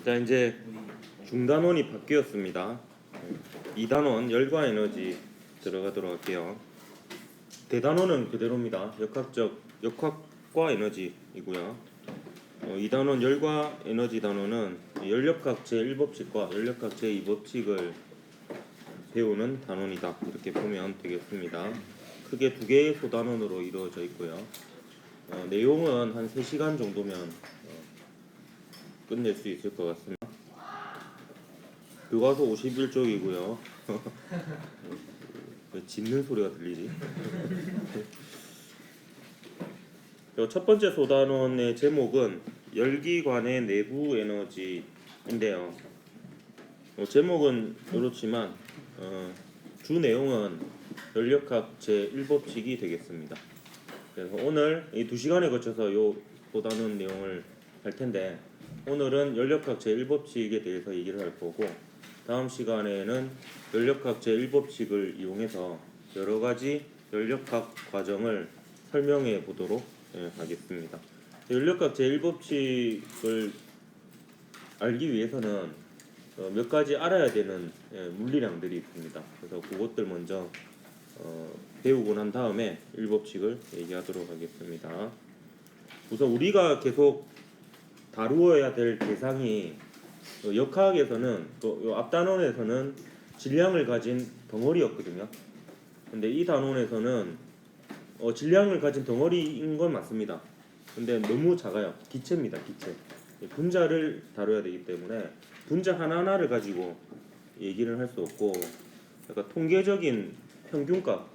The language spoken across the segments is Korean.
자, 이제 중단원이 바뀌었습니다. 2단원 열과 에너지 들어가도록 할게요. 대단원은 그대로입니다. 역학과 에너지이고요. 2단원 열과 에너지 단원은 연력학 제1법칙과 연력학 제2법칙을 배우는 단원이다. 이렇게 보면 되겠습니다. 크게 두 개의 소단원으로 이루어져 있고요. 내용은 한 3시간 정도면 끝낼 수 있을 것 같습니다. 교과서 51쪽이고요. 왜 짖는 소리가 들리지? 첫 번째 소단원의 제목은 열기관의 내부 에너지인데요. 제목은 그렇지만 주 내용은 연력학 제1법칙이 되겠습니다. 그래서 오늘 이 2시간에 거쳐서 이 소단원 내용을 할 텐데, 오늘은 연력학 제1법칙에 대해서 얘기를 할 거고, 다음 시간에는 연력학 제1법칙을 이용해서 여러 가지 연력학 과정을 설명해 보도록 하겠습니다. 연력학 제1법칙을 알기 위해서는 몇 가지 알아야 되는 물리량들이 있습니다. 그래서 그것들 먼저 배우고 난 다음에 1법칙을 얘기하도록 하겠습니다. 우선 우리가 계속 다루어야 될 대상이 역학에서는 또 앞단원에서는 질량을 가진 덩어리였거든요. 근데 이 단원에서는 질량을 가진 덩어리인 건 맞습니다. 근데 너무 작아요. 기체입니다. 기체. 분자를 다뤄야 되기 때문에 분자 하나하나를 가지고 얘기를 할 수 없고, 약간 통계적인 평균값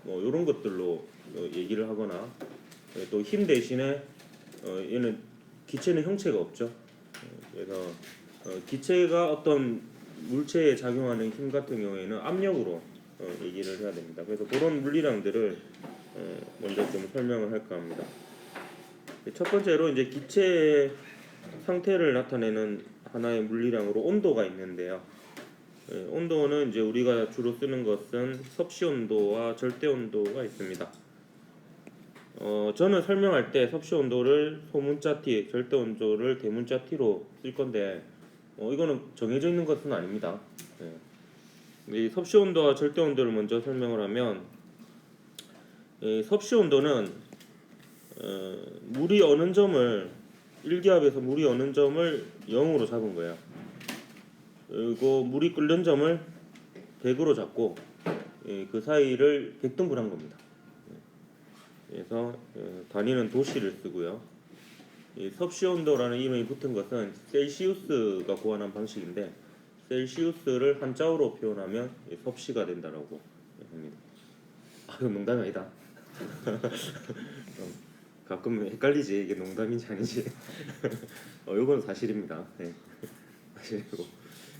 이런 것들로 얘기를 하거나, 또 힘 대신에 얘는 기체는 형체가 없죠. 그래서 기체가 어떤 물체에 작용하는 힘 같은 경우에는 압력으로 얘기를 해야 됩니다. 그래서 그런 물리량들을 먼저 좀 설명을 할까 합니다. 첫 번째로 이제 기체의 상태를 나타내는 하나의 물리량으로 온도가 있는데요. 온도는 이제 우리가 주로 쓰는 것은 섭씨 온도와 절대 온도가 있습니다. 저는 설명할 때 섭씨 온도를 소문자 T, 절대 온도를 대문자 T로 쓸 건데, 이거는 정해져 있는 것은 아닙니다. 이 섭씨 온도와 절대 온도를 먼저 설명을 하면, 섭씨 온도는 물이 어는 점을 1기압에서 물이 어는 점을 0으로 잡은 거예요. 그리고 물이 끓는 점을 100으로 잡고 그 사이를 100등분한 겁니다. 그래서 단위는 도시를 쓰고요. 섭씨 온도라는 이름이 붙은 것은 셀시우스가 고안한 방식인데, 셀시우스를 한자어로 표현하면 섭씨가 된다라고 합니다. 그건 농담이 아니다. 가끔 헷갈리지, 이게 농담인지 아닌지. 이건 사실입니다. 네. 사실이고,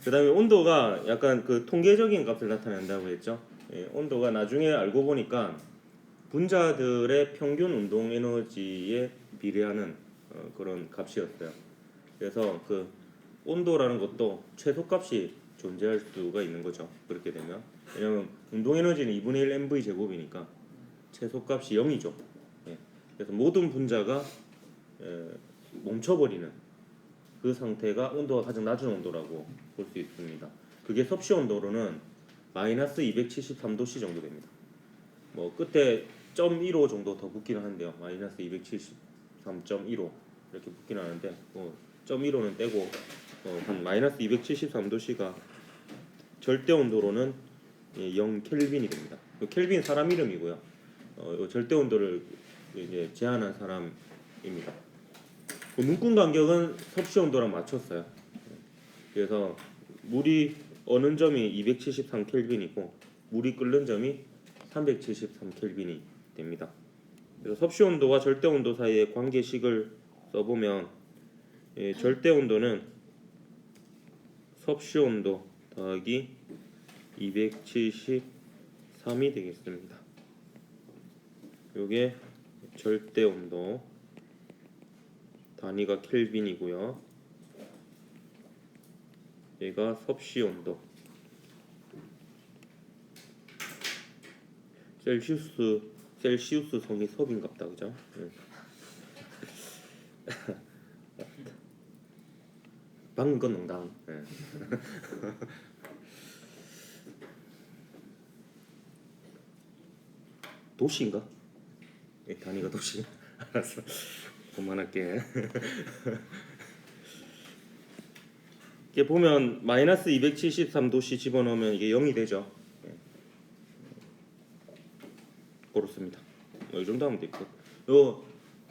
그 다음에 온도가 약간 그 통계적인 값을 나타낸다고 했죠. 온도가 나중에 알고 보니까 분자들의 평균 운동 에너지에 비례하는 그런 값이었어요. 그래서 그 온도라는 것도 최소값이 존재할 수가 있는 거죠. 그렇게 되면, 왜냐하면 운동 에너지는 2분의 1 mv 제곱이니까 최소값이 0이죠. 그래서 모든 분자가 멈춰버리는 그 상태가 온도가 가장 낮은 온도라고 볼 수 있습니다. 그게 섭씨 온도로는 마이너스 273도씨 정도 됩니다. 끝에 0.15 정도 더 붙기는 하는데요. 마이너스 273.15 이렇게 붙기는 하는데, 0.15는 떼고 한 마이너스 273도씨가 절대 온도로는 0켈빈이 됩니다. 켈빈 사람 이름이고요. 절대 온도를 이제 제한한 사람입니다. 문군 간격은 섭씨 온도랑 맞췄어요. 그래서 물이 어는 점이 273켈빈이고 물이 끓는 점이 373켈빈이 됩니다. 그래서 섭씨 온도와 절대 온도 사이의 관계식을 써보면, 절대 온도는 섭씨 온도 더하기 273이 되겠습니다. 요게 절대 온도, 단위가 켈빈이고요. 얘가 섭씨 온도. 셀시우스 성이 섭인갑다, 그죠? 방금 건 농담. 예. 도시인가? 예, 단위가 도시. 알았어. 그만할게. 이게 보면 마이너스 273도씨 집어넣으면 이게 0이 되죠. 예. 그렇습니다. 이 정도 하면 되고.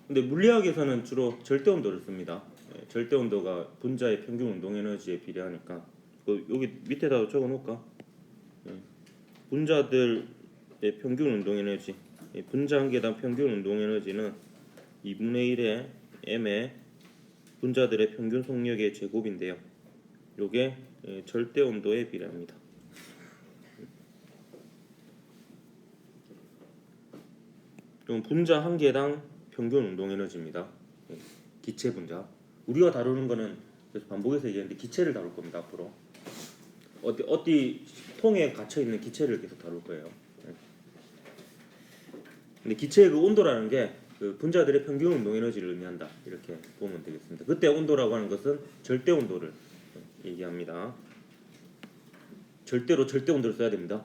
근데 물리학에서는 주로 절대 온도를 씁니다. 예, 절대 온도가 분자의 평균 운동 에너지에 비례하니까 여기 밑에다 적어 놓을까? 예, 분자들의 평균 운동 에너지, 분자 한 개당 평균 운동 에너지는 2분의 1의 m의 분자들의 평균 속력의 제곱인데요. 요게 절대 온도에 비례합니다. 그럼 분자 한 개당 평균 운동 에너지입니다. 기체 분자. 우리가 다루는 거는 그래서 반복해서 얘기했는데 기체를 다룰 겁니다. 앞으로 어디 통에 갇혀 있는 기체를 계속 다룰 거예요. 근데 기체의 그 온도라는 게 그 분자들의 평균 운동 에너지를 의미한다. 이렇게 보면 되겠습니다. 그때 온도라고 하는 것은 절대 온도를 얘기합니다. 절대로 절대 온도를 써야 됩니다.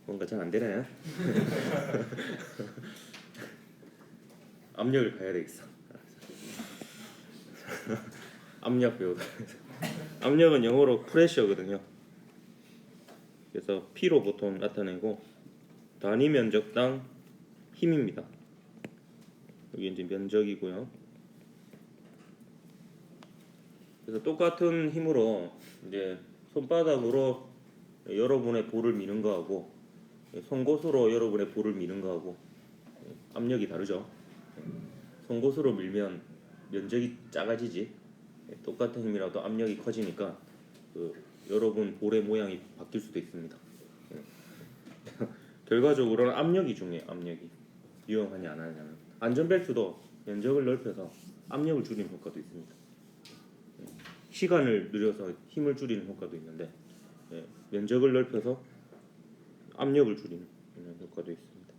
뭔가 잘 안 되네. 압력을 가야 되겠어. 압력 배우다. 압력은 영어로 프레셔거든요. 그래서 P로 보통 나타내고 단위 면적당 힘입니다. 여기 이제 면적이고요. 그래서 똑같은 힘으로 이제 손바닥으로 여러분의 볼을 미는 거하고 송곳으로 여러분의 볼을 미는 거하고 압력이 다르죠. 송곳으로 밀면 면적이 작아지지. 똑같은 힘이라도 압력이 커지니까 여러분 볼의 모양이 바뀔 수도 있습니다. 결과적으로는 압력이 중요해요. 압력이 유용하냐 안 하냐는. 안전벨트도 면적을 넓혀서 압력을 줄이는 효과도 있습니다. 시간을 늘려서 힘을 줄이는 효과도 있는데 면적을 넓혀서 압력을 줄이는 효과도 있습니다.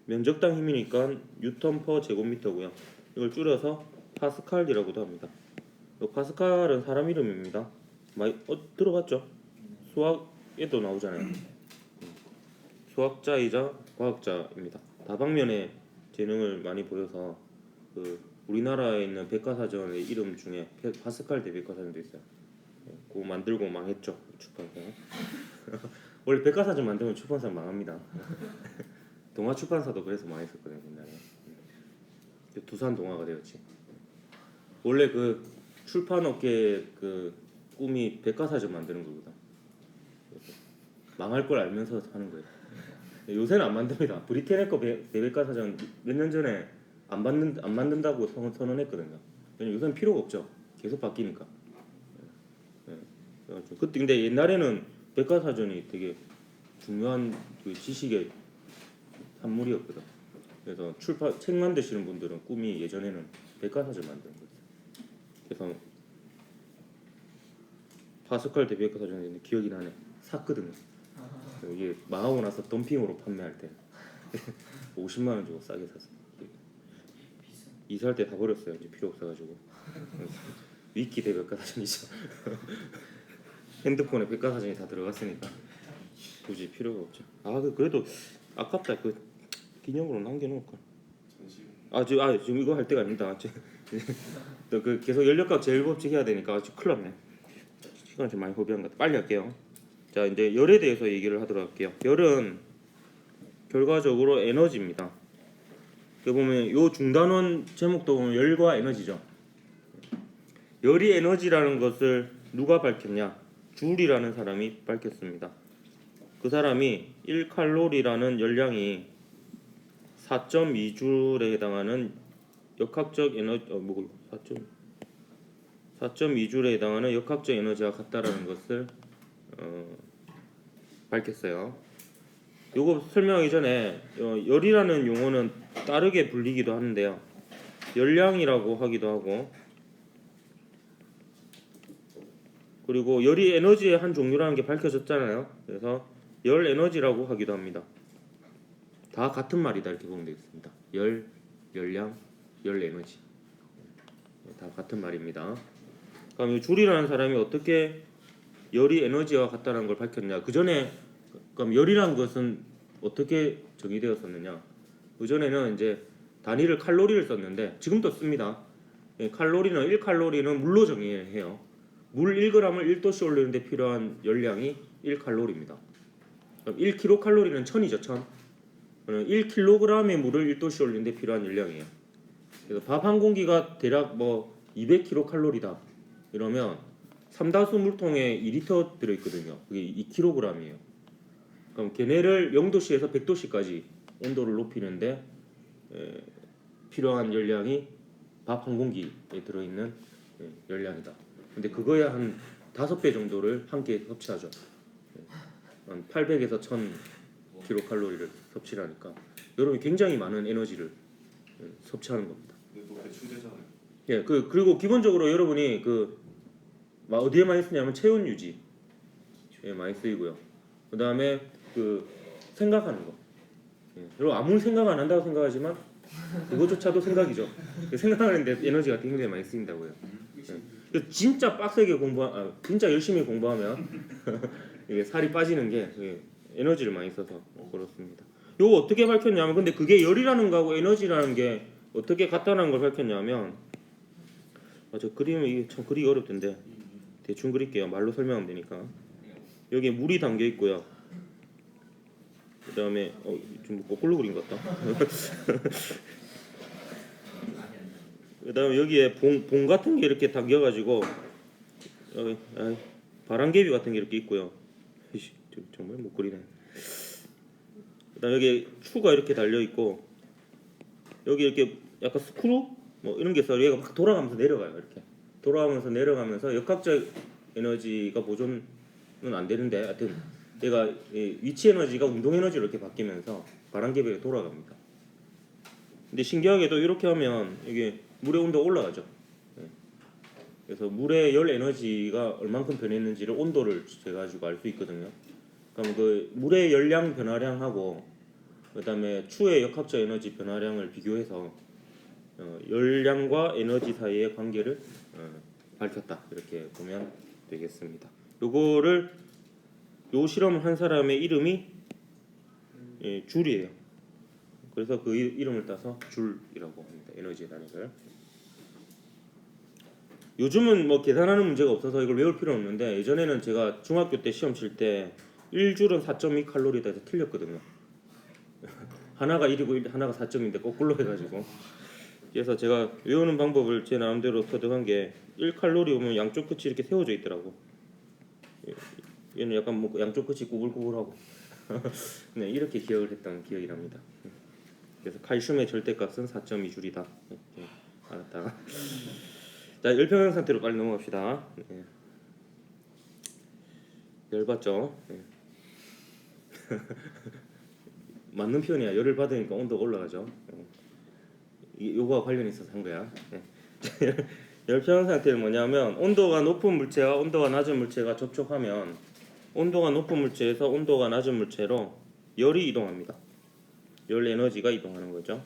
면적당 힘이니까 뉴턴 퍼 제곱미터고요. 이걸 줄여서 파스칼이라고도 합니다. 파스칼은 사람 이름입니다. 많이 들어봤죠? 수학에도 나오잖아요. 수학자이자 과학자입니다. 다방면에 재능을 많이 보여서 우리나라에 있는 백과사전의 이름 중에 파스칼 대백과사전도 있어요. 그거 만들고 망했죠, 출판사. 원래 백과사전 만들면 출판사 망합니다. 동화 출판사도 그래서 망했었거든요, 옛날에. 두산 동화가 되었지. 원래 그 출판업계 그 꿈이 백과사전 만드는 거거든. 망할 걸 알면서 하는 거예요. 요새는 안 만듭니다. 브리테네커 대백과사전 몇 년 전에 안 만든다고 선언했거든요. 왜냐면 요새는 필요가 없죠. 계속 바뀌니까. 그때 근데 옛날에는 백과사전이 되게 중요한 그 지식의 산물이었거든. 그래서 책 만드시는 분들은 꿈이 예전에는 백과사전 만드는 거예요. 그래서 파스칼 대백과사전이 기억이 나네. 샀거든요. 이게 망하고 나서 덤핑으로 판매할 때 50만 원 주고 싸게 샀어요. 이사할 때 다 버렸어요. 이제 필요 없어가지고. 위키 대백과사전이죠. 핸드폰에 백과사전이 다 들어갔으니까 굳이 필요가 없죠. 그래도 아깝다. 그 기념으로 남겨놓을 걸. 지금 이거 할 때가 아닙니다. 그 계속 연력값 제일 법칙 해야 되니까 아주 큰일 났네. 시간이 좀 많이 허비한 것 같아. 빨리 할게요. 자, 이제 열에 대해서 얘기를 하도록 할게요. 열은 결과적으로 에너지입니다. 여기 보면 요 중단원 제목도 보면 열과 에너지죠. 열이 에너지라는 것을 누가 밝혔냐? 줄이라는 사람이 밝혔습니다. 그 사람이 1칼로리라는 열량이 4.2줄에 해당하는 역학적 에너지 4.2줄에 해당하는 역학적 에너지와 같다라는 것을 밝혔어요. 요거 설명하기 전에 열이라는 용어는 다르게 불리기도 하는데요. 열량이라고 하기도 하고, 그리고 열이 에너지의 한 종류라는 게 밝혀졌잖아요. 그래서 열 에너지라고 하기도 합니다. 다 같은 말이다 이렇게 보면 되겠습니다. 열, 열량, 열 에너지. 다 같은 말입니다. 그럼 이 줄이라는 사람이 어떻게 열이 에너지와 같다는 걸 밝혔냐? 그 전에 그럼 열이라는 것은 어떻게 정의되었었느냐? 그 전에는 이제 단위를 칼로리를 썼는데 지금도 씁니다. 칼로리는 1칼로리는 물로 정의해요. 물 1g을 1도씨 올리는데 필요한 열량이 1칼로리입니다. 그럼 1kcal는 1000이죠, 1000. 1kg의 물을 1도씨 올리는데 필요한 열량이에요. 그래서 밥 한 공기가 대략 뭐 200kcal다. 이러면 삼다수 물통에 2리터 들어있거든요. 그게 2kg이에요. 그럼 걔네를 0도씨에서 100도씨까지 온도를 높이는데 필요한 열량이 밥 한 공기에 들어있는 열량이다. 근데 그거야 한 5배 정도를 한 끼에 섭취하죠. 한 800에서 1000kcal를 섭취를 하니까 여러분이 굉장히 많은 에너지를 섭취하는 겁니다. 근데 또 배출되잖아요. 예, 그리고 기본적으로 여러분이 어디에 많이 쓰냐면 체온 유지에 많이 쓰이고요. 그 다음에 생각하는 거. 여러분 아무리 생각 안 한다고 생각하지만 그것조차도 생각이죠. 생각하는데 에너지가 굉장히 많이 쓰인다고요. 진짜 빡세게 진짜 열심히 공부하면 이게 살이 빠지는 게 에너지를 많이 써서 그렇습니다. 요거 어떻게 밝혔냐면 근데 그게 열이라는 거하고 에너지라는 게 어떻게 같다는 걸 밝혔냐면 저 그림은 이게 참 그리기 어렵던데 대충 그릴게요. 말로 설명하면 되니까. 여기에 물이 담겨 있고요. 그 다음에 좀 거꾸로 그린 것 같다. 그 다음에 여기에 봉 같은 게 이렇게 당겨가지고 바람개비 같은 게 이렇게 있고요. 정말 못 그리네. 그 다음에 여기 추가 이렇게 달려있고 여기 이렇게 약간 스크루 뭐 이런 게 있어요. 얘가 막 돌아가면서 내려가요. 이렇게 돌아가면서 내려가면서 역학적 에너지가 보존은 안 되는데 하여튼 얘가 위치 에너지가 운동 에너지로 이렇게 바뀌면서 바람개비가 돌아갑니다. 근데 신기하게도 이렇게 하면 이게 물의 온도가 올라가죠. 그래서 물의 열 에너지가 얼만큼 변했는지를 온도를 재가지고 알 수 있거든요. 그럼 그 물의 열량 변화량하고 그 다음에 추의 역학적 에너지 변화량을 비교해서 열량과 에너지 사이의 관계를 밝혔다. 이렇게 보면 되겠습니다. 요 실험을 한 사람의 이름이 줄이에요. 그래서 그 이름을 따서 줄이라고 합니다. 에너지의 단위를. 요즘은 뭐 계산하는 문제가 없어서 이걸 외울 필요는 없는데 예전에는 제가 중학교 때 시험 칠 때 1줄은 4.2칼로리다 해서 틀렸거든요. 하나가 1이고 하나가 4점인데 거꾸로 해가지고 그래서 제가 외우는 방법을 제 나름대로 터득한 게 1칼로리 오면 양쪽 끝이 이렇게 세워져 있더라고. 얘는 약간 뭐 양쪽 끝이 구불구불하고 네, 이렇게 기억을 했던 기억이 납니다. 그래서 칼슘의 절대값은 4.2줄이다. 알았다가 자, 열평형 상태로 빨리 넘어갑시다. 열받죠? 맞는 표현이야. 열을 받으니까 온도가 올라가죠. 요거와 관련이 있어서 한 거야. 열평형 상태는 뭐냐면 온도가 높은 물체와 온도가 낮은 물체가 접촉하면 온도가 높은 물체에서 온도가 낮은 물체로 열이 이동합니다. 열 에너지가 이동하는 거죠.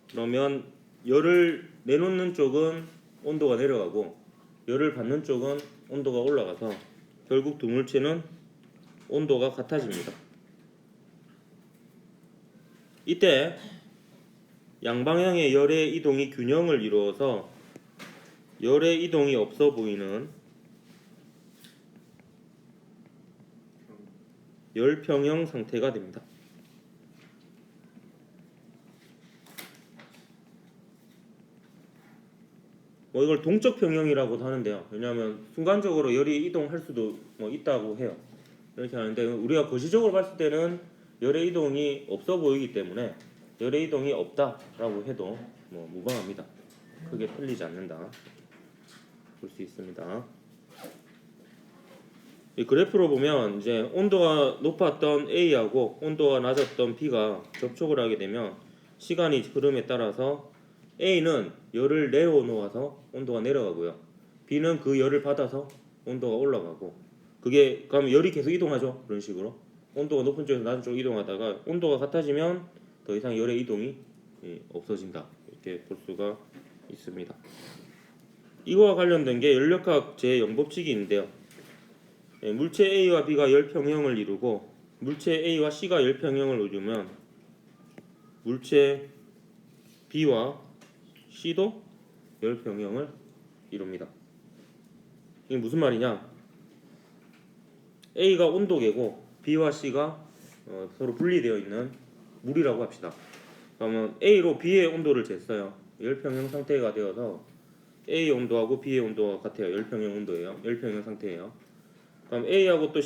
그러면 열을 내놓는 쪽은 온도가 내려가고 열을 받는 쪽은 온도가 올라가서 결국 두 물체는 온도가 같아집니다. 이때 양방향의 열의 이동이 균형을 이루어서 열의 이동이 없어 보이는 열평형 상태가 됩니다. 뭐 이걸 동적 평형이라고도 하는데요. 왜냐하면 순간적으로 열이 이동할 수도 뭐 있다고 해요. 이렇게 하는데 우리가 거시적으로 봤을 때는 열의 이동이 없어 보이기 때문에 열의 이동이 없다라고 해도 뭐 무방합니다. 크게 틀리지 않는다 볼 수 있습니다. 이 그래프로 보면 이제 온도가 높았던 A하고 온도가 낮았던 B가 접촉을 하게 되면 시간이 흐름에 따라서 A는 열을 내려놓아서 온도가 내려가고요. B는 그 열을 받아서 온도가 올라가고 그게 그러면 열이 계속 이동하죠. 그런 식으로 온도가 높은 쪽에서 낮은 쪽으로 이동하다가 온도가 같아지면 더 이상 열의 이동이 없어진다. 이렇게 볼 수가 있습니다. 이거와 관련된 게 연력학 제0법칙이 있는데요. 물체 A와 B가 열평형을 이루고 물체 A와 C가 열평형을 이루면 물체 B와 C도 열평형을 이룹니다. 이게 무슨 말이냐? A가 온도계고 B와 C가 서로 분리되어 있는 물이라고 합시다. 그러면 A로 B의 온도를 쟀어요. 열평형 상태가 되어서 A 온도하고 B의 온도가 같아요. 열평형 온도예요. 열평형 상태예요. 그럼 A하고 또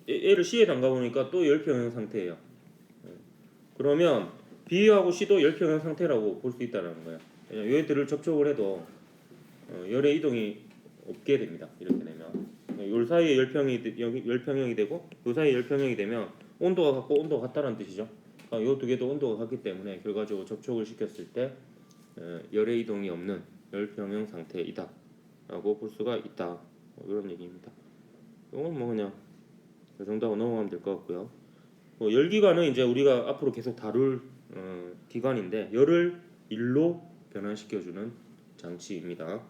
A를 C에 담가 보니까 또 열평형 상태예요. 그러면 B하고 C도 열평형 상태라고 볼 수 있다는 거예요. 왜냐면 얘들을 접촉을 해도 열의 이동이 없게 됩니다. 이렇게 되면 요 사이에 열평형이 되고 요 사이에 열평형이 되면 온도가 같고 온도가 같다는 뜻이죠. 요 두 개도 온도가 같기 때문에 결과적으로 접촉을 시켰을 때 열의 이동이 없는 열평형 상태이다 라고 볼 수가 있다. 이런 얘기입니다. 이건 뭐 그냥 이 정도 하고 넘어가면 될 것 같고요. 열기관은 이제 우리가 앞으로 계속 다룰 기관인데 열을 일로 변환시켜주는 장치입니다.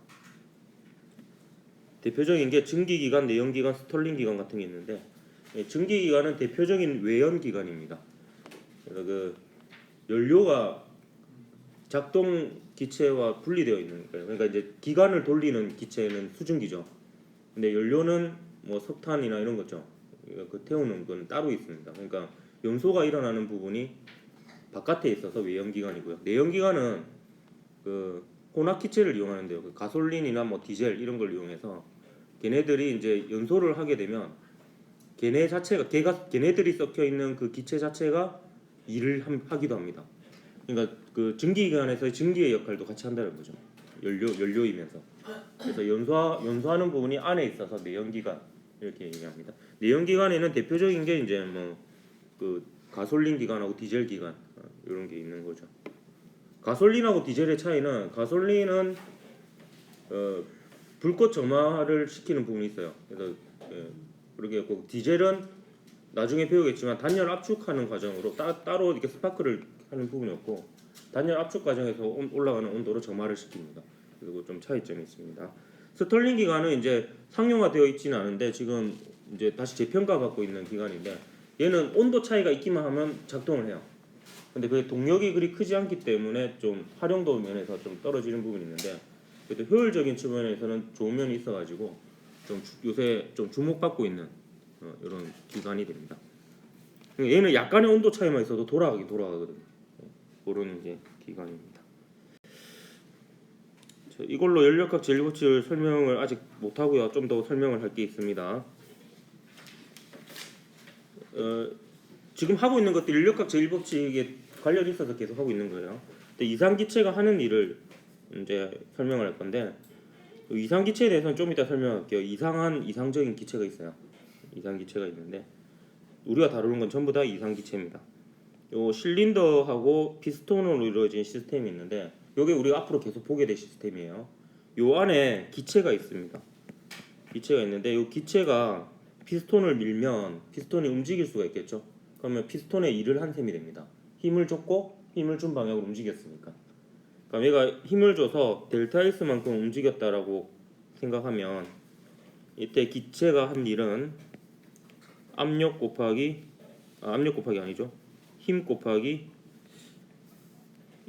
대표적인 게 증기기관, 내연기관, 스털링기관 같은 게 있는데 증기기관은 대표적인 외연기관입니다. 그래서 그 연료가 작동 기체와 분리되어 있는 거예요. 그러니까 이제 기관을 돌리는 기체는 수증기죠. 근데 연료는 뭐 석탄이나 이런 거죠. 그 태우는 건 따로 있습니다. 그러니까 연소가 일어나는 부분이 바깥에 있어서 외연기관이고요. 내연기관은 그 혼합 기체를 이용하는데요. 그 가솔린이나 뭐 디젤 이런 걸 이용해서 걔네들이 이제 연소를 하게 되면 걔네 자체가 걔네들이 섞여 있는 그 기체 자체가 일을 하기도 합니다. 그러니까 그 증기기관에서의 증기의 역할도 같이 한다는 거죠. 연료이면서. 그래서 연소하는 부분이 안에 있어서 내연기관 이렇게 얘기합니다. 내연기관에는 대표적인 게 이제 뭐 그 가솔린 기관하고 디젤 기관 이런 게 있는 거죠. 가솔린하고 디젤의 차이는 가솔린은 불꽃 점화를 시키는 부분이 있어요. 그래서 그렇게 그 디젤은 나중에 배우겠지만 단열 압축하는 과정으로 따로 이렇게 스파크를 하는 부분이 없고 단열 압축 과정에서 올라가는 온도로 점화를 시킵니다. 그리고 좀 차이점이 있습니다. 스털링 기관은 이제 상용화되어 있지는 않은데 지금 이제 다시 재평가받고 있는 기관인데 얘는 온도 차이가 있기만 하면 작동을 해요. 근데 그게 동력이 그리 크지 않기 때문에 좀 활용도 면에서 좀 떨어지는 부분이 있는데 그래도 효율적인 측면에서는 좋은 면이 있어가지고 좀 요새 좀 주목받고 있는 이런 기관이 됩니다. 얘는 약간의 온도 차이만 있어도 돌아가거든요. 그런 이제 기관입니다. 이걸로 연력학 제1법칙을 설명을 아직 못하고요. 좀 더 설명을 할 게 있습니다. 지금 하고 있는 것들이 연력학 제1법칙에 관련이 있어서 계속 하고 있는 거예요. 근데 이상기체가 하는 일을 이제 설명을 할 건데 이상기체에 대해서는 좀 이따 설명할게요. 이상적인 기체가 있어요. 이상기체가 있는데 우리가 다루는 건 전부 다 이상기체입니다. 요 실린더하고 피스톤으로 이루어진 시스템이 있는데 요게 우리가 앞으로 계속 보게 될 시스템이에요. 요 안에 기체가 있습니다. 기체가 있는데 요 기체가 피스톤을 밀면 피스톤이 움직일 수가 있겠죠. 그러면 피스톤의 일을 한 셈이 됩니다. 힘을 줬고 힘을 준 방향으로 움직였으니까. 그러니까 얘가 힘을 줘서 델타 S만큼 움직였다라고 생각하면 이때 기체가 한 일은 압력 곱하기 아니죠. 힘 곱하기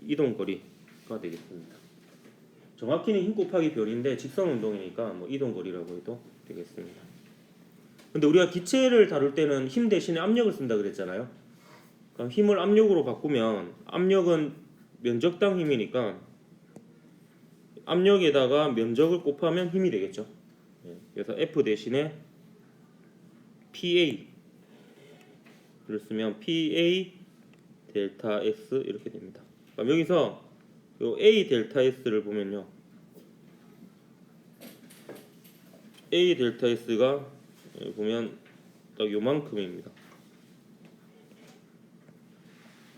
이동거리가 되겠습니다. 정확히는 힘 곱하기 변인데 직선 운동이니까 뭐 이동거리라고 해도 되겠습니다. 근데 우리가 기체를 다룰 때는 힘 대신에 압력을 쓴다 그랬잖아요. 그럼 힘을 압력으로 바꾸면 압력은 면적당 힘이니까 압력에다가 면적을 곱하면 힘이 되겠죠. 그래서 F 대신에 PA를 쓰면 PA 델타 S 이렇게 됩니다. 그럼 여기서 요 A 델타 S를 보면요. A 델타 S가 보면 딱 요만큼입니다.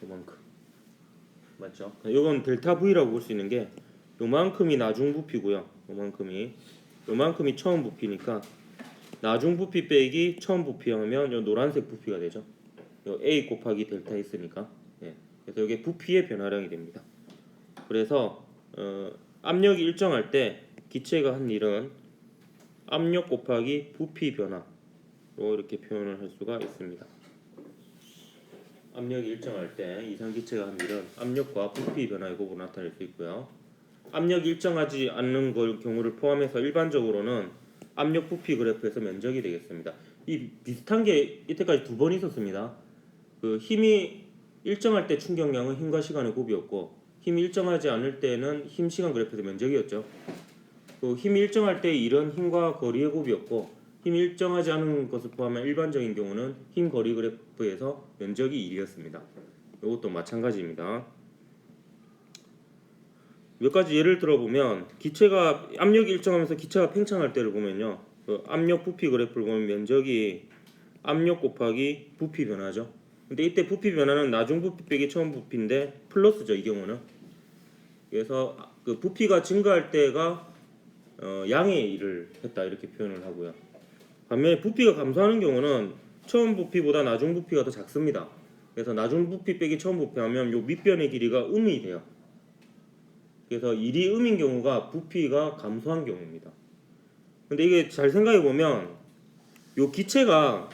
요만큼. 맞죠? 이건 델타 V라고 볼 수 있는 게 요만큼이 나중 부피고요. 요만큼이 처음 부피니까 나중 부피 빼기 처음 부피하면 요 노란색 부피가 되죠. 요 A 곱하기 델타 S니까. 그래서 이게 부피의 변화량이 됩니다. 그래서 압력이 일정할 때 기체가 한 일은 압력 곱하기 부피 변화로 이렇게 표현을 할 수가 있습니다. 압력이 일정할 때 이상기체가 한 일은 압력과 부피 변화의 곱으로 나타낼 수 있고요. 압력이 일정하지 않는 경우를 포함해서 일반적으로는 압력 부피 그래프에서 면적이 되겠습니다. 이 비슷한 게 이때까지 두 번 있었습니다. 그 힘이 일정할 때 충격량은 힘과 시간의 곱이었고, 힘이 일정하지 않을 때는 힘 시간 그래프에서 면적이었죠. 그 힘이 일정할 때 일은 힘과 거리의 곱이었고, 힘이 일정하지 않은 것을 포함한 일반적인 경우는 힘 거리 그래프에서 면적이 1이었습니다. 이것도 마찬가지입니다. 몇 가지 예를 들어보면 기체가 압력이 일정하면서 기체가 팽창할 때를 보면요, 그 압력 부피 그래프를 보면 면적이 압력 곱하기 부피 변화죠. 근데 이때 부피 변화는 나중 부피 빼기 처음 부피인데 플러스죠, 이 경우는. 그래서 그 부피가 증가할 때가 양의 일을 했다 이렇게 표현을 하고요. 반면에 부피가 감소하는 경우는 처음 부피보다 나중 부피가 더 작습니다. 그래서 나중 부피 빼기 처음 부피하면 요 밑변의 길이가 음이 돼요. 그래서 1이 음인 경우가 부피가 감소한 경우입니다. 근데 이게 잘 생각해 보면 요 기체가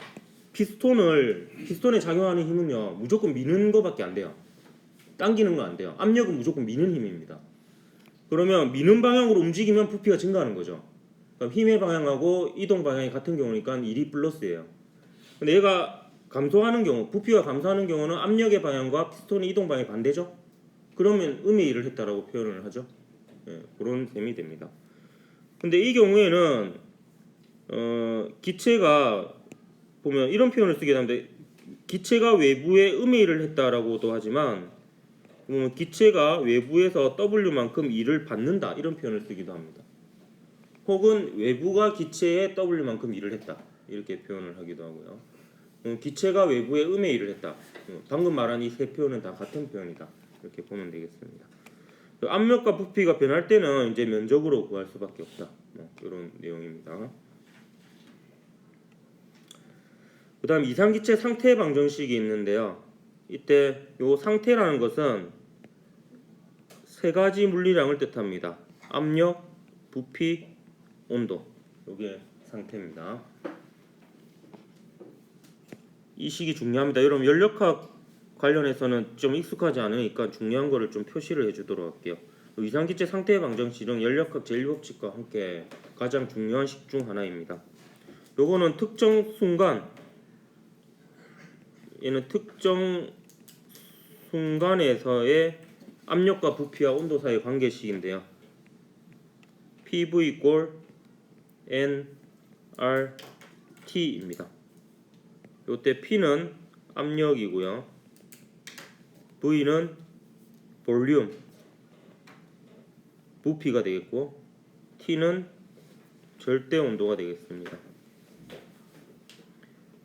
피스톤에 작용하는 힘은요 무조건 미는 거밖에 안 돼요. 당기는 거 안 돼요. 압력은 무조건 미는 힘입니다. 그러면 미는 방향으로 움직이면 부피가 증가하는 거죠. 그럼 힘의 방향하고 이동 방향이 같은 경우니까 1이 플러스예요. 근데 얘가 감소하는 경우, 부피가 감소하는 경우는 압력의 방향과 피스톤의 이동 방향이 반대죠. 그러면 음의 일을 했다라고 표현을 하죠. 예, 그런 셈이 됩니다. 근데 이 경우에는 기체가 보면 이런 표현을 쓰게 되는데, 기체가 외부에 음의 일을 했다라고도 하지만 기체가 외부에서 W만큼 일을 받는다 이런 표현을 쓰기도 합니다. 혹은 외부가 기체에 W만큼 일을 했다 이렇게 표현을 하기도 하고요. 기체가 외부에 음의 일을 했다. 방금 말한 이 세 표현은 다 같은 표현이다 이렇게 보면 되겠습니다. 압력과 부피가 변할 때는 이제 면적으로 구할 수밖에 없다. 이런 내용입니다. 그 다음 이상기체 상태 방정식이 있는데요. 이때 요 상태라는 것은 세 가지 물리량을 뜻합니다. 압력, 부피, 온도. 이게 상태입니다. 이 식이 중요합니다. 여러분 연력학 관련해서는 좀 익숙하지 않으니까 중요한 거를 좀 표시를 해주도록 할게요. 이상기체 상태 방정식은 연력학 제1법칙과 함께 가장 중요한 식 중 하나입니다. 요거는 특정 순간, 얘는 특정 순간에서의 압력과 부피와 온도 사이의 관계식인데요. PV = nRT입니다. 요때 P는 압력이고요. V는 볼륨, 부피가 되겠고, T는 절대 온도가 되겠습니다.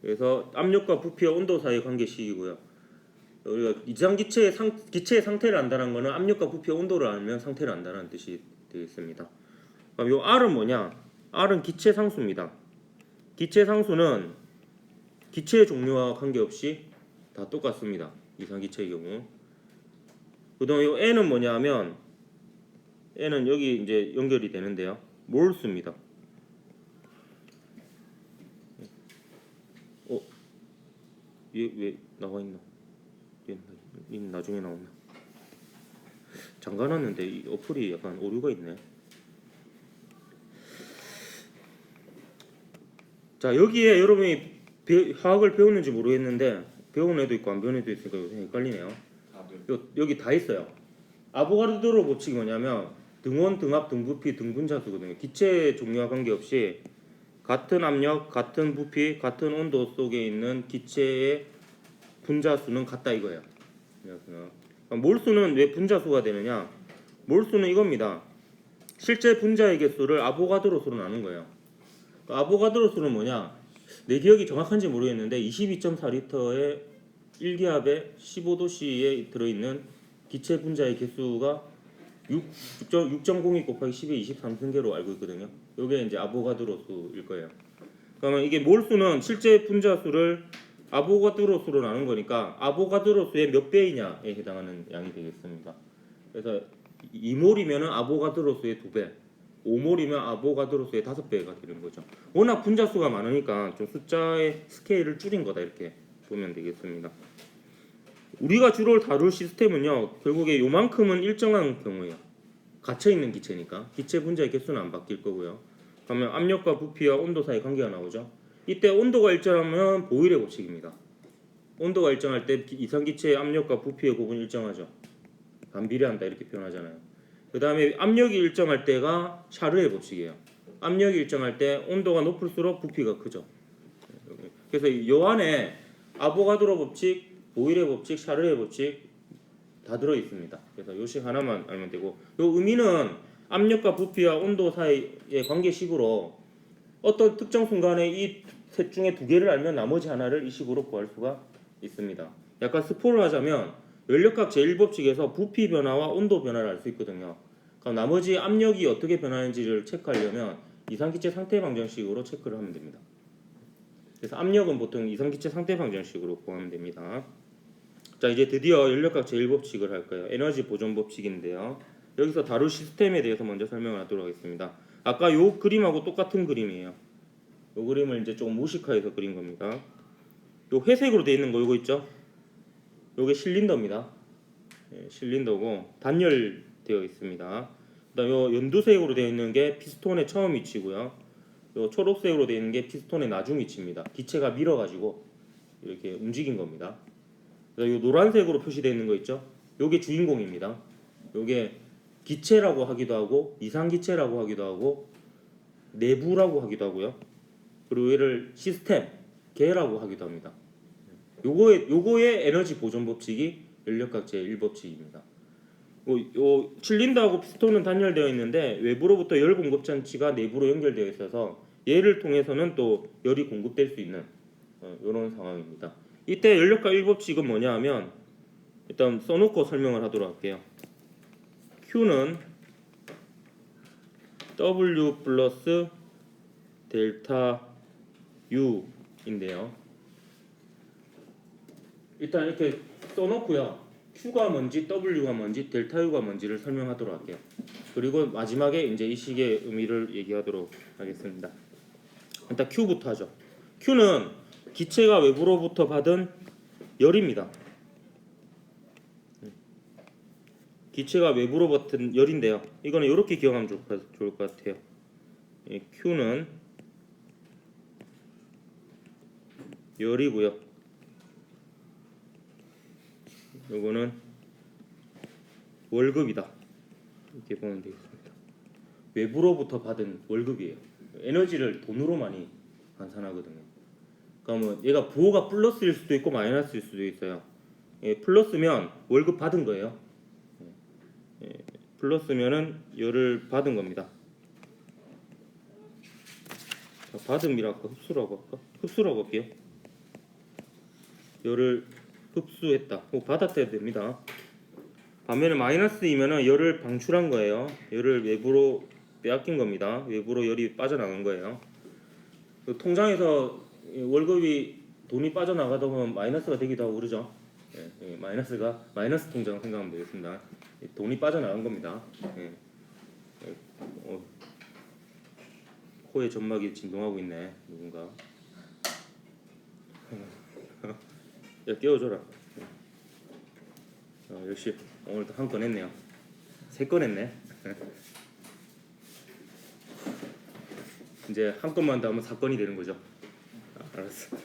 그래서 압력과 부피와 온도 사이의 관계식이고요. 우리가 이상기체의 기체의 상태를 안다는 것은 압력과 부피와 온도를 알면 상태를 안다는 뜻이 되겠습니다. 그럼 요 R은 뭐냐? R은 기체 상수입니다. 기체 상수는 기체의 종류와 관계없이 다 똑같습니다. 이상기체의 경우. 그다음에 요 N은 뭐냐 하면 N은 여기 이제 연결이 되는데요. 몰수입니다. 얘 왜 나와 있나? 얘 나중에 나오나? 잠가놨는데 이 어플이 약간 오류가 있네. 자, 여기에 여러분이 화학을 배웠는지 모르겠는데 배운 애도 있고 안 배운 애도 있으니까 요새 헷갈리네요. 여기 다 있어요. 아보가드로 법칙이 뭐냐면 등원, 등압, 등부피, 등분자수거든요. 기체 종류와 관계없이 같은 압력, 같은 부피, 같은 온도 속에 있는 기체의 분자수는 같다 이거예요. 몰수는 왜 분자수가 되느냐? 몰수는 이겁니다. 실제 분자의 개수를 아보가드로 수로 나눈 거예요. 아보가드로 수는 뭐냐? 내 기억이 정확한지 모르겠는데 22.4리터의 1기압에 15도씨에 들어있는 기체 분자의 개수가 6.02 곱하기 10의 23승계로 알고 있거든요. 이게 이제 아보가드로 수일 거예요. 그러면 이게 몰수는 실제 분자수를 아보가드로 수로 나눈 거니까 아보가드로 수의 몇 배이냐에 해당하는 양이 되겠습니다. 그래서 2몰이면은 아보가드로 수의 2배, 5몰이면 아보가드로수의 5배가 되는 거죠. 워낙 분자수가 많으니까 좀 숫자의 스케일을 줄인 거다 이렇게 보면 되겠습니다. 우리가 주로 다룰 시스템은요, 결국에 요만큼은 일정한 경우예요. 갇혀 있는 기체니까 기체 분자의 개수는 안 바뀔 거고요. 그러면 압력과 부피와 온도 사이 관계가 나오죠. 이때 온도가 일정하면 보일의 법칙입니다. 온도가 일정할 때 이상기체의 압력과 부피의 곱은 일정하죠. 반비례한다 이렇게 표현하잖아요. 그 다음에 압력이 일정할 때가 샤르의 법칙이에요. 압력이 일정할 때 온도가 높을수록 부피가 크죠. 그래서 요 안에 아보가드로 법칙, 보일의 법칙, 샤르의 법칙 다 들어 있습니다. 그래서 요식 하나만 알면 되고, 요 의미는 압력과 부피와 온도 사이의 관계식으로 어떤 특정 순간에 이 셋 중에 두 개를 알면 나머지 하나를 이 식으로 구할 수가 있습니다. 약간 스포를 하자면 연력학 제1법칙에서 부피 변화와 온도 변화를 알 수 있거든요. 그럼 나머지 압력이 어떻게 변하는지를 체크하려면 이상기체 상태 방정식으로 체크를 하면 됩니다. 그래서 압력은 보통 이상기체 상태 방정식으로 구하면 됩니다. 자, 이제 드디어 연력학 제1법칙을 할 거예요. 에너지 보존 법칙인데요. 여기서 다룰 시스템에 대해서 먼저 설명을 하도록 하겠습니다. 아까 요 그림하고 똑같은 그림이에요. 요 그림을 이제 조금 무식화해서 그린 겁니다. 요 회색으로 되어 있는 거 요거 있죠? 요게 실린더입니다. 예, 실린더고 단열되어 있습니다. 그다음 요 연두색으로 되어 있는 게 피스톤의 처음 위치고요. 요 초록색으로 되어 있는 게 피스톤의 나중 위치입니다. 기체가 밀어가지고 이렇게 움직인 겁니다. 요 노란색으로 표시되어 있는 거 있죠? 요게 주인공입니다. 요게 기체라고 하기도 하고 이상기체라고 하기도 하고 내부라고 하기도 하고요. 그리고 얘를 시스템, 개라고 하기도 합니다. 요거의 에너지 보존 법칙이 연력학 제1법칙입니다. 요 실린더하고 피스톤은 단열되어 있는데 외부로부터 열 공급 장치가 내부로 연결되어 있어서 얘를 통해서는 또 열이 공급될 수 있는 이런 상황입니다. 이때 연력학 1법칙은 뭐냐 하면 일단 써놓고 설명을 하도록 할게요. Q는 W 플러스 델타 U인데요. 일단 이렇게 써놓고요. Q가 뭔지 W가 뭔지 델타 U가 뭔지를 설명하도록 할게요. 그리고 마지막에 이제 이 식의 의미를 얘기하도록 하겠습니다. 일단 Q부터 하죠. Q는 기체가 외부로부터 받은 열입니다. 기체가 외부로 받은 열인데요. 이거는 이렇게 기억하면 좋을 것 같아요. Q는 열이고요. 요거는 월급이다. 이렇게 보면 되겠습니다. 외부로부터 받은 월급이에요. 에너지를 돈으로 많이 환산하거든요. 그러면 얘가 부호가 플러스일 수도 있고 마이너스일 수도 있어요. 플러스면 월급 받은 거예요. 플러스면은 열을 받은 겁니다. 자, 받음이라고 할까? 흡수라고 할까? 흡수라고 할게요. 열을 흡수했다. 받았다 해도 됩니다. 반면에 마이너스이면은 열을 방출한 거예요. 열을 외부로 빼앗긴 겁니다. 외부로 열이 빠져나간 거예요. 통장에서 월급이 돈이 빠져나가다 보면 마이너스가 되기도 하고 그러죠. 마이너스 통장 생각하면 되겠습니다. 돈이 빠져나간 겁니다. 코에 점막이 진동하고 있네. 누군가. 야, 깨워줘라. 역시 오늘도 한 건 했네요. 3건 했네. 이제 한 건만 더 하면 4건이 되는 거죠. 알았어.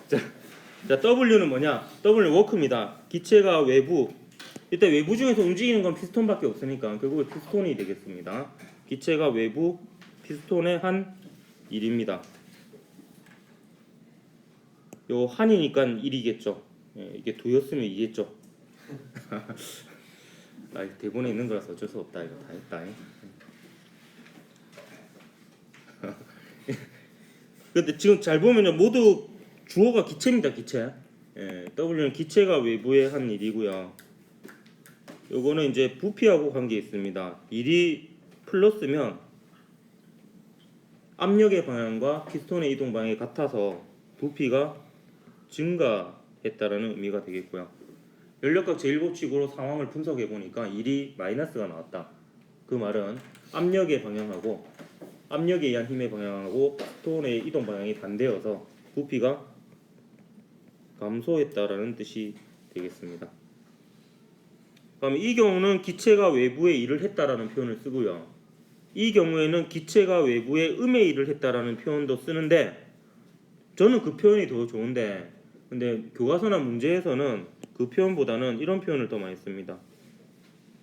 자, W는 뭐냐? W 워크입니다. 기체가 외부. 이때 외부 중에서 움직이는 건 피스톤밖에 없으니까 결국에 피스톤이 되겠습니다. 기체가 외부 피스톤의 한 일입니다. 요 한이니까 1이겠죠. 이게 2였으면 2겠죠. 대본에 있는 거라서 어쩔 수 없다. 이거 다 했다. 근데 지금 잘 보면요, 모두 주어가 기체입니다. 기체. W는 기체가 외부의 한 일이고요. 요거는 이제 부피하고 관계 있습니다. 일이 플러스면 압력의 방향과 피스톤의 이동 방향이 같아서 부피가 증가했다라는 의미가 되겠고요. 연력학 제1법칙으로 상황을 분석해 보니까 일이 마이너스가 나왔다. 그 말은 압력의 방향하고 압력에 의한 힘의 방향하고 피스톤의 이동 방향이 반대여서 부피가 감소했다라는 뜻이 되겠습니다. 그럼 이 경우는 기체가 외부에 일을 했다라는 표현을 쓰고요. 이 경우에는 기체가 외부에 음의 일을 했다라는 표현도 쓰는데 저는 그 표현이 더 좋은데 근데 교과서나 문제에서는 그 표현보다는 이런 표현을 더 많이 씁니다.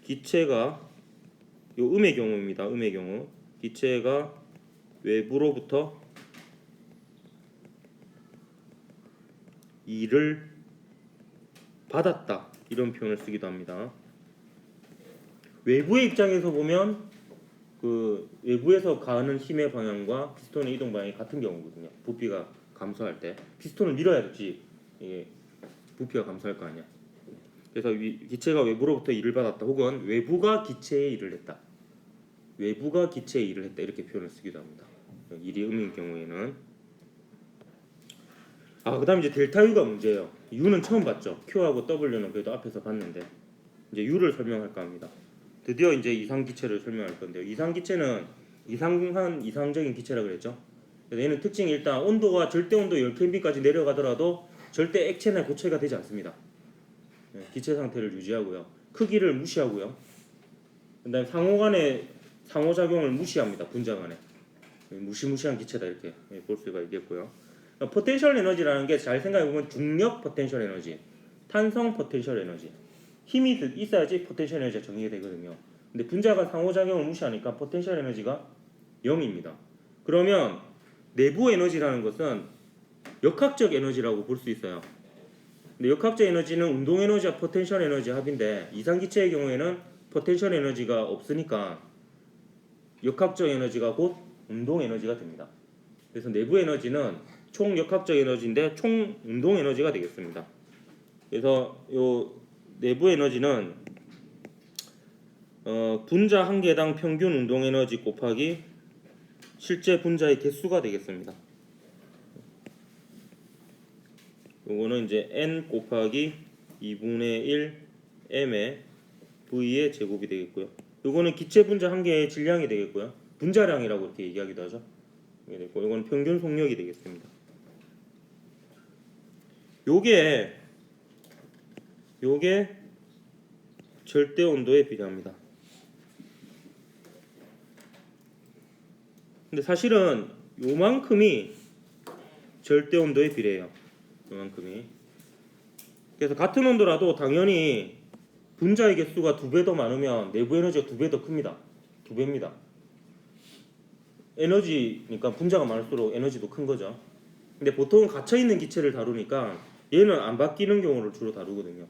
기체가 요 음의 경우입니다. 음의 경우 기체가 외부로부터 일을 받았다 이런 표현을 쓰기도 합니다. 외부의 입장에서 보면 그 외부에서 가하는 힘의 방향과 피스톤의 이동 방향이 같은 경우거든요. 부피가 감소할 때 피스톤을 밀어야지 이게 부피가 감소할 거 아니야. 그래서 기체가 외부로부터 일을 받았다 혹은 외부가 기체에 일을 했다. 외부가 기체에 일을 했다 이렇게 표현을 쓰기도 합니다. 일이 음인 경우에는 그다음 이제 델타 U가 문제예요. U는 처음 봤죠. Q하고 W는 그래도 앞에서 봤는데 이제 U를 설명할까 합니다. 드디어 이제 이상 기체를 설명할 건데요. 이상 기체는 이상한 이상적인 기체라 그랬죠. 그래서 얘는 특징이 일단 온도가 절대 온도 10켈빈까지 내려가더라도 절대 액체나 고체가 되지 않습니다. 기체 상태를 유지하고요. 크기를 무시하고요. 그다음에 상호간의 상호작용을 무시합니다. 분자 간에 무시무시한 기체다 이렇게 볼 수가 있겠고요. 포텐셜 에너지라는 게 잘 생각해보면 중력 포텐셜 에너지, 탄성 포텐셜 에너지 힘이 있어야지 포텐셜 에너지가 정의가 되거든요. 근데 분자가 상호작용을 무시하니까 포텐셜 에너지가 0입니다. 그러면 내부 에너지라는 것은 역학적 에너지라고 볼 수 있어요. 근데 역학적 에너지는 운동 에너지와 포텐셜 에너지 합인데 이상기체의 경우에는 포텐셜 에너지가 없으니까 역학적 에너지가 곧 운동 에너지가 됩니다. 그래서 내부 에너지는 총 역학적 에너지인데 총 운동 에너지가 되겠습니다. 그래서 요 내부 에너지는 분자 한 개당 평균 운동 에너지 곱하기 실제 분자의 개수가 되겠습니다. 요거는 이제 n 곱하기 2분의 1 m의 v의 제곱이 되겠고요. 요거는 기체 분자 한 개의 질량이 되겠고요. 분자량이라고 이렇게 얘기하기도 하죠. 요거는 평균 속력이 되겠습니다. 요게 절대 온도에 비례합니다. 근데 사실은 요만큼이 절대 온도에 비례해요. 요만큼이. 그래서 같은 온도라도 당연히 분자의 개수가 2배 더 많으면 내부 에너지가 2배 더 큽니다. 2배입니다. 에너지니까 분자가 많을수록 에너지도 큰 거죠. 근데 보통은 갇혀있는 기체를 다루니까 얘는 안 바뀌는 경우를 주로 다루거든요.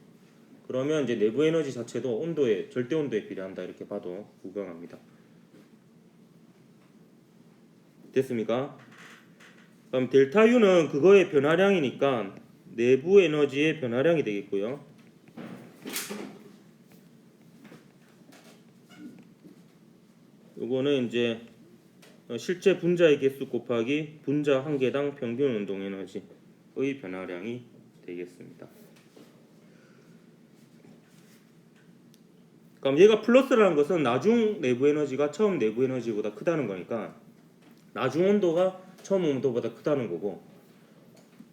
그러면 이제 내부 에너지 자체도 온도에 절대 온도에 비례한다 이렇게 봐도 무방합니다. 됐습니까? 그럼 델타 U는 그거의 변화량이니까 내부 에너지의 변화량이 되겠고요. 요거는 이제 실제 분자의 개수 곱하기 분자 한 개당 평균 운동 에너지의 변화량이 되겠습니다. 그럼 얘가 플러스라는 것은 나중 내부 에너지가 처음 내부 에너지보다 크다는 거니까 나중 온도가 처음 온도보다 크다는 거고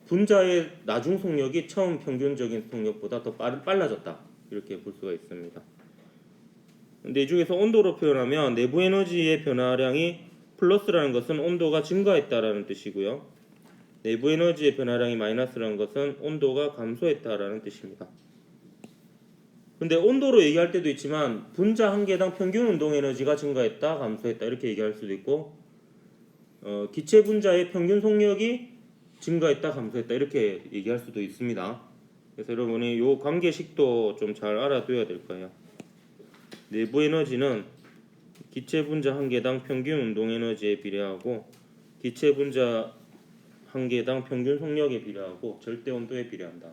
분자의 나중 속력이 처음 평균적인 속력보다 더 빨라졌다 이렇게 볼 수가 있습니다. 근데 이 중에서 온도로 표현하면 내부 에너지의 변화량이 플러스라는 것은 온도가 증가했다라는 뜻이고요. 내부 에너지의 변화량이 마이너스라는 것은 온도가 감소했다라는 뜻입니다. 근데 온도로 얘기할 때도 있지만 분자 한 개당 평균 운동 에너지가 증가했다, 감소했다 이렇게 얘기할 수도 있고 기체 분자의 평균 속력이 증가했다, 감소했다 이렇게 얘기할 수도 있습니다. 그래서 여러분이 이 관계식도 좀 잘 알아둬야 될 거예요. 내부 에너지는 기체 분자 한 개당 평균 운동 에너지에 비례하고 기체 분자 한 개당 평균 속력에 비례하고 절대 온도에 비례한다.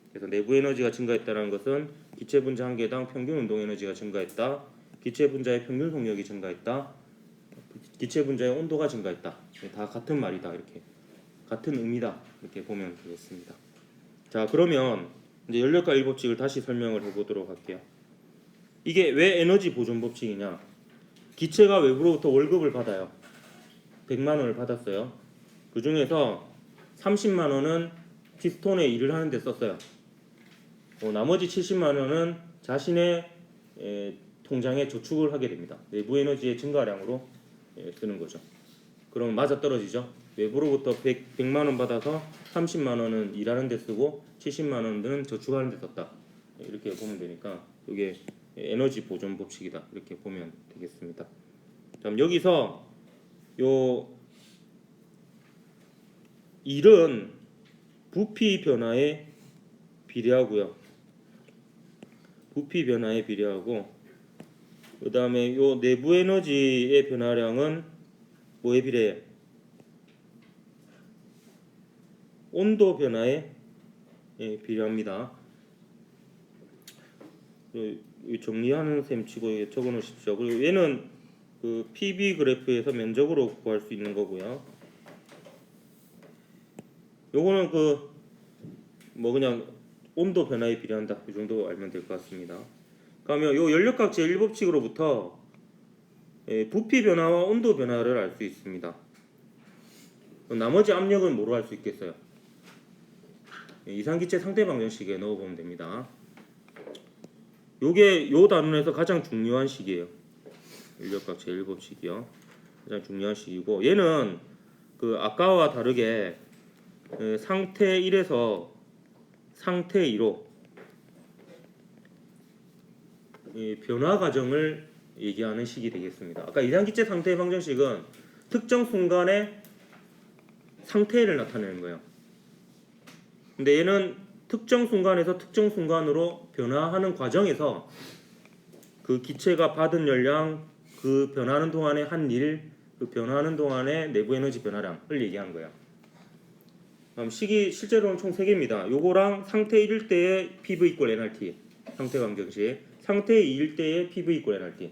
그래서 내부 에너지가 증가했다는 것은 기체 분자 한 개당 평균 운동 에너지가 증가했다. 기체 분자의 평균 속력이 증가했다. 기체 분자의 온도가 증가했다. 다 같은 말이다. 이렇게 같은 의미다. 이렇게 보면 되겠습니다. 자, 그러면 이제 연력과 일법칙을 다시 설명을 해보도록 할게요. 이게 왜 에너지 보존 법칙이냐? 기체가 외부로부터 월급을 받아요. 100만 원을 받았어요. 그 중에서 30만 원은 피스톤에 일을 하는 데 썼어요. 나머지 70만 원은 자신의 통장에 저축을 하게 됩니다. 내부 에너지의 증가량으로 쓰는 거죠. 그럼 맞아떨어지죠. 외부로부터 100만 원 받아서 30만 원은 일하는 데 쓰고 70만 원은 저축하는 데 썼다. 이렇게 보면 되니까 이게 에너지 보존 법칙이다. 이렇게 보면 되겠습니다. 그럼 여기서 요 일은 부피 변화에 비례하고요. 부피 변화에 비례하고 그 다음에 요 내부 에너지의 변화량은 뭐에 비례해? 온도 변화에 비례합니다. 정리하는 셈 치고 적어 놓으십시오. 그리고 얘는 그 PV 그래프에서 면적으로 구할 수 있는 거고요. 요거는 그 뭐 그냥 온도 변화에 비례한다. 이 정도 알면 될 것 같습니다. 그러면 요 연력각 제1법칙으로부터 부피 변화와 온도 변화를 알 수 있습니다. 나머지 압력은 뭐로 알 수 있겠어요? 이상기체 상태 방정식에 넣어보면 됩니다. 요게 요 단원에서 가장 중요한 식이에요. 연력각 제1법칙이요. 가장 중요한 식이고 얘는 그 아까와 다르게 상태 1에서 상태 2로 변화 과정을 얘기하는 식이 되겠습니다. 아까 이상기체 상태 방정식은 특정 순간의 상태를 나타내는 거예요. 근데 얘는 특정 순간에서 특정 순간으로 변화하는 과정에서 그 기체가 받은 열량, 그 변하는 동안의 한 일, 그 변하는 동안의 내부 에너지 변화량을 얘기하는 거예요. 그럼 식이 실제로는 총 3개입니다. 요거랑 상태 1일 때의 PV 이퀄 NRT 상태 방정식, 상태 2일 때의 PV 이퀄 NRT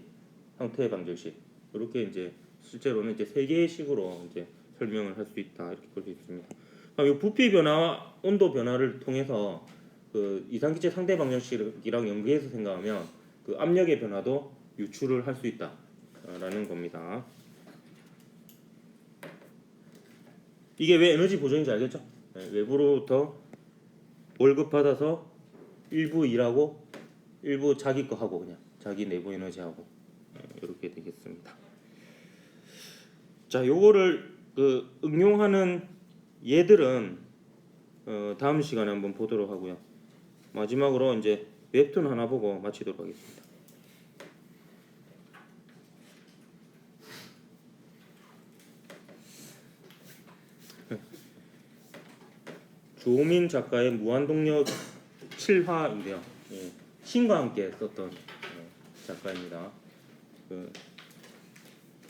상태 방정식. 이렇게 이제 실제로는 이제 3개의 식으로 이제 설명을 할 수 있다. 이렇게 볼 수 있습니다. 그럼 이 부피 변화와 온도 변화를 통해서 그 이상기체 상태 방정식이랑 연계해서 생각하면 그 압력의 변화도 유출을 할 수 있다라는 겁니다. 이게 왜 에너지 보존인지 알겠죠? 외부로부터 월급 받아서 일부 일하고 일부 자기 거 하고 그냥 자기 내부 에너지 하고 이렇게 되겠습니다. 자, 요거를 그 응용하는 예들은 다음 시간에 한번 보도록 하고요. 마지막으로 이제 웹툰 하나 보고 마치도록 하겠습니다. 주호민 작가의 무한동력 7화인데요. 신과 함께 썼던 작가입니다.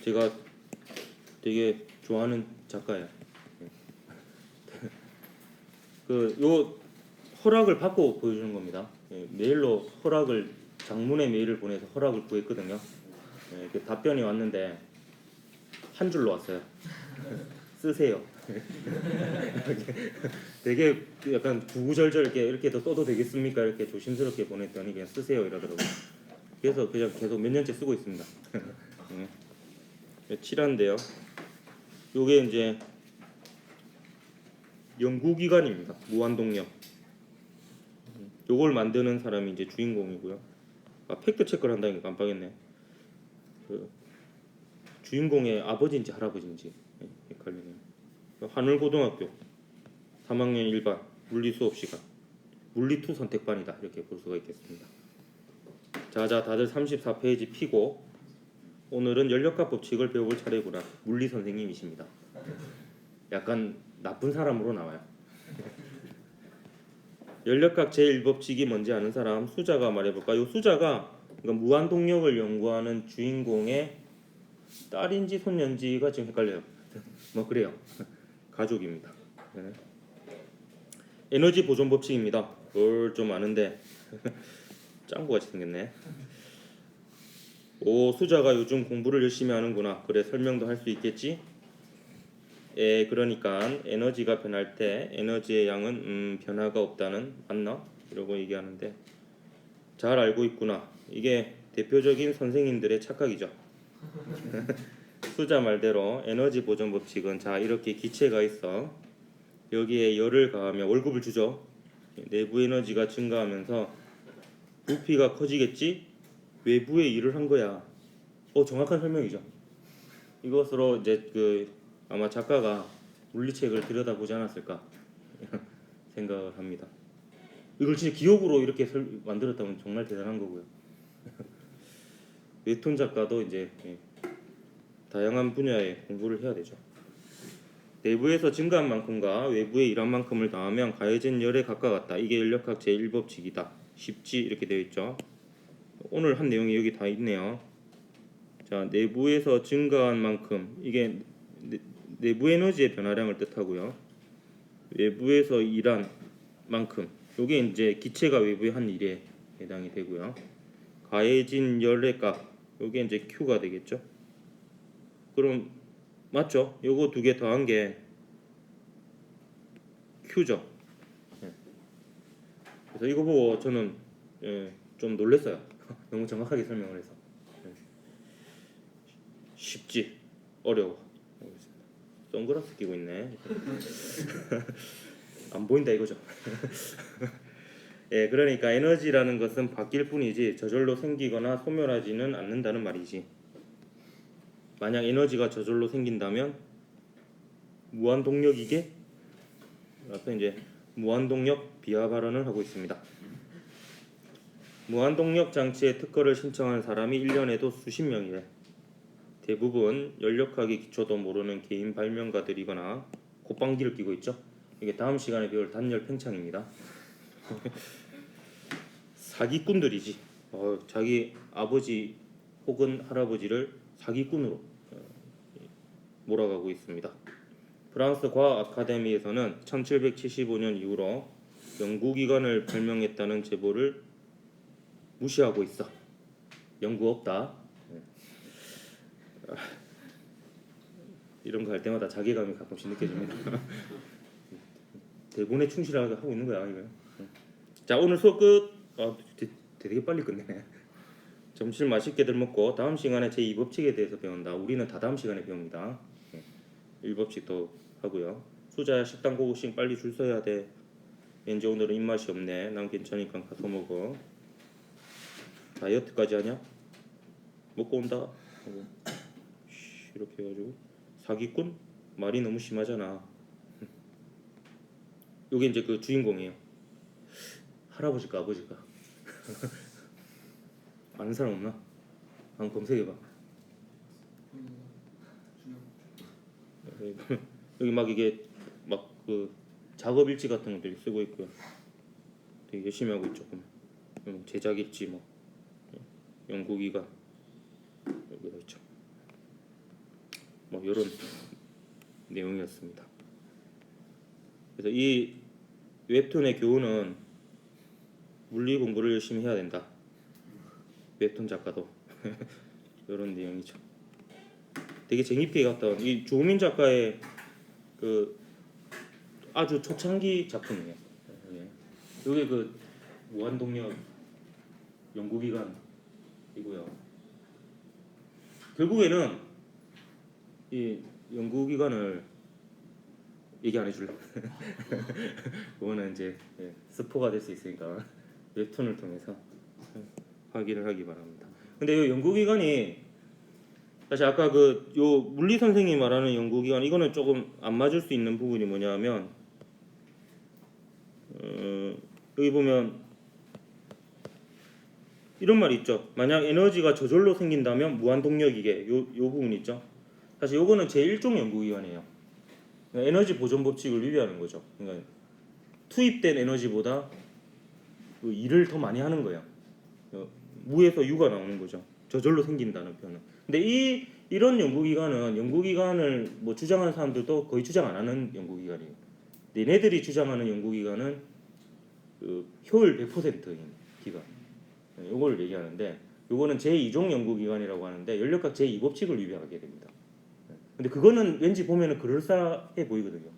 제가 되게 좋아하는 작가예요. 요 허락을 받고 보여주는 겁니다. 메일로 허락을 장문의 메일을 보내서 허락을 구했거든요. 답변이 왔는데 한 줄로 왔어요. 쓰세요. 되게 약간 구구절절 이렇게 더 써도 되겠습니까? 이렇게 조심스럽게 보냈더니 그냥 쓰세요 이러더라고요. 그래서 그냥 계속 몇 년째 쓰고 있습니다. 7화인데요. 요게 이제 연구기관입니다. 무한동력. 요걸 만드는 사람이 이제 주인공이고요. 팩트 체크를 한다니까 깜빡했네. 주인공의 아버지인지 할아버지인지 헷갈리네요. 하늘고등학교 3학년 1반 물리 수업 시간 물리2 선택반이다 이렇게 볼 수가 있겠습니다. 자자 다들 34페이지 피고 오늘은 연력학 법칙을 배워볼 차례구나. 물리 선생님이십니다. 약간 나쁜 사람으로 나와요. 연력학 제1법칙이 뭔지 아는 사람 수자가 말해볼까? 요 수자가 그러니까 무한동력을 연구하는 주인공의 딸인지 손녀인지가 지금 헷갈려요. 뭐 그래요. 가족입니다. 네. 에너지 보존 법칙입니다. 뭘 좀 아는데 짱구같이 생겼네. 오, 수자가 요즘 공부를 열심히 하는구나. 그래, 설명도 할 수 있겠지? 그러니까 에너지가 변할 때 에너지의 양은 변화가 없다는 맞나? 이러고 얘기하는데 잘 알고 있구나. 이게 대표적인 선생님들의 착각이죠. 수자 말대로 에너지 보존 법칙은 자 이렇게 기체가 있어. 여기에 열을 가하면 월급을 주죠. 내부 에너지가 증가하면서 부피가 커지겠지. 외부에 일을 한 거야. 정확한 설명이죠. 이것으로 이제 아마 작가가 물리책을 들여다보지 않았을까 생각을 합니다. 이걸 진짜 기억으로 이렇게 만들었다면 정말 대단한 거고요. 웹툰 작가도 이제 다양한 분야의 공부를 해야 되죠. 내부에서 증가한 만큼과 외부에 일한 만큼을 더하면 가해진 열에 가까웠다. 이게 연력학 제1법칙이다. 쉽지 이렇게 되어 있죠. 오늘 한 내용이 여기 다 있네요. 자, 내부에서 증가한 만큼 이게 내부 에너지의 변화량을 뜻하고요. 외부에서 일한 만큼 이게 이제 기체가 외부에 한 일에 해당이 되고요. 가해진 열의 값 이게 이제 Q가 되겠죠. 그럼 맞죠? 요거 두 개 더한 게 Q죠. 그래서 이거 보고 저는 좀 놀랐어요. 너무 정확하게 설명을 해서. 쉽지 어려워. 선글라스 끼고 있네. 안 보인다 이거죠. 그러니까 에너지라는 것은 바뀔 뿐이지 저절로 생기거나 소멸하지는 않는다는 말이지. 만약 에너지가 저절로 생긴다면 무한동력이게? 그래서 이제 무한동력 비하 발언을 하고 있습니다. 무한동력 장치의 특허를 신청한 사람이 1년에도 수십 명이래. 대부분 연력학의 기초도 모르는 개인 발명가들이거나 콧방귀를 끼고 있죠. 이게 다음 시간에 배울 단열 팽창입니다. 사기꾼들이지. 자기 아버지 혹은 할아버지를 사기꾼으로 몰아가고 있습니다. 프랑스 과학 아카데미에서는 1775년 이후로 연구기관을 발명했다는 제보를 무시하고 있어. 연구 없다. 이런 거 할 때마다 자괴감이 가끔씩 느껴집니다. 대본에 충실하게 하고 있는 거야 이거. 자, 오늘 수업 끝. 되게 빨리 끝내네. 점심 맛있게들 먹고 다음 시간에 제2법칙에 대해서 배운다. 우리는 다 다음 시간에 배웁니다. 1법칙도 하고요. 수자 식당 고고싱 빨리 줄 서야 돼. 왠지 오늘은 입맛이 없네. 난 괜찮으니까 가서 먹어. 다이어트까지 하냐? 먹고 온다. 이렇게 해가지고 사기꾼? 말이 너무 심하잖아. 요게 이제 그 주인공이에요. 할아버지가 아버지가. 아는 사람 없나? 한번 검색해봐. 여기 막 이게 막 그 작업 일지 같은 것들 쓰고 있고요. 되게 열심히 하고 있죠. 제작 일지 뭐 연구기관 여기다 있죠. 뭐 이런 내용이었습니다. 그래서 이 웹툰의 교훈은 물리 공부를 열심히 해야 된다. 웹툰 작가도 이런 내용이죠. 되게 재밌게 갔던 이 조민 작가의 그 아주 초창기 작품이에요. 이게 그 무한동력 연구기관이고요. 결국에는 이 연구기관을 얘기 안 해줄래? 그거는 이제 스포가 될 수 있으니까 웹툰을 통해서 확인을 하기 바랍니다. 근데 이 연구기관이 사실 아까 요 물리 선생님이 말하는 연구기관 이거는 조금 안 맞을 수 있는 부분이 뭐냐면 여기 보면 이런 말이 있죠. 만약 에너지가 저절로 생긴다면 무한동력이게 요 부분 있죠. 사실 요거는 제1종 연구기관이에요. 그러니까 에너지 보존 법칙을 위배하는 거죠. 그러니까 투입된 에너지보다 그 일을 더 많이 하는 거예요. 무에서 유가 나오는 거죠. 저절로 생긴다는 표현은. 근데 이런 연구기관을 뭐 주장하는 사람들도 거의 주장 안 하는 연구기관이에요. 얘네들이 주장하는 연구기관은 그 효율 100%인 기관. 요걸 얘기하는데 요거는 제2종 연구기관이라고 하는데 연력학 제2법칙을 위배하게 됩니다. 근데 그거는 왠지 보면은 그럴싸해 보이거든요.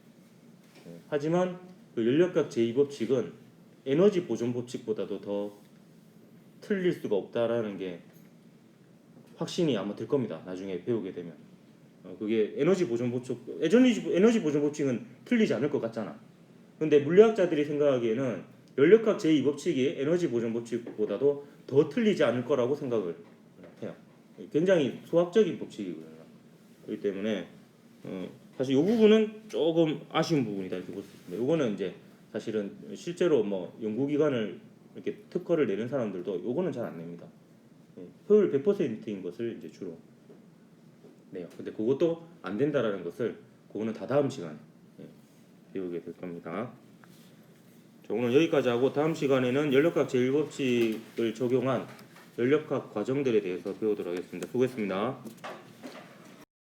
하지만 그 연력학 제2법칙은 에너지 보존 법칙보다도 더 틀릴 수가 없다라는 게 확신이 아마 들 겁니다. 나중에 배우게 되면. 그게 에너지 보존 법칙, 에너지 보존 법칙은 틀리지 않을 것 같잖아. 근데 물리학자들이 생각하기에는 연력학 제2법칙이 에너지 보존 법칙보다도 더 틀리지 않을 거라고 생각을 해요. 굉장히 수학적인 법칙이거든요. 그렇기 때문에 사실 이 부분은 조금 아쉬운 부분이다 이렇게 볼 수 있습니다. 이거는 이제 사실은 실제로 뭐 연구기관을 이렇게 특허를 내는 사람들도 이거는 잘 안 냅니다. 효율 100%인 것을 이제 주로 네요. 근데 그것도 안 된다라는 것을 그거는 다 다음 시간에 배우게 될 겁니다. 자, 오늘 여기까지 하고 다음 시간에는 연력학 제1법칙을 적용한 연력학 과정들에 대해서 배우도록 하겠습니다. 수고했습니다.